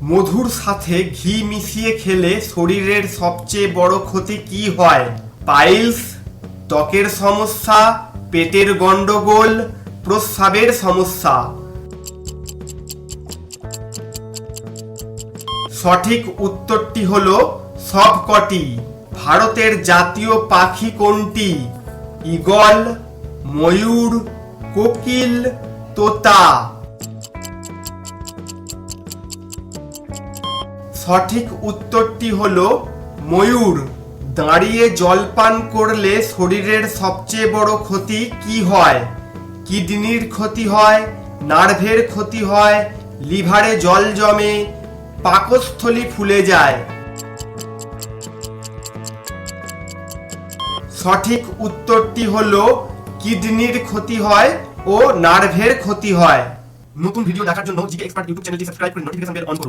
মধুর সাথে ঘি মিশিয়ে খেলে শরীরের সবচেয়ে বড় ক্ষতি কি হয়? পাইলস, ত্বকের সমস্যা, পেটের গন্ডগোল, প্রস্রাবের সমস্যা। সঠিক উত্তরটি হলো সবকটি। ভারতের জাতীয় পাখি কোনটি? ঈগল, ময়ূর, কোকিল, তোতা। সঠিক উত্তরটি হলো ময়ূর। দাঁড়িয়ে জলপান করলে শরীরের সবচেয়ে বড় ক্ষতি কি হয়? কিডনির ক্ষতি হয়, নার্ভের ক্ষতি হয়, লিভারে জল জমে, পাকস্থলী ফুলে যায়। সঠিক উত্তরটি হলো কিডনির ক্ষতি হয় ও নার্ভের ক্ষতি হয়। নতুন ভিডিও দেখার জন্য জিকে এক্সপার্ট ইউটিউব চ্যানেলটি সাবস্ক্রাইব করে নোটিফিকেশন বেল অন করুন।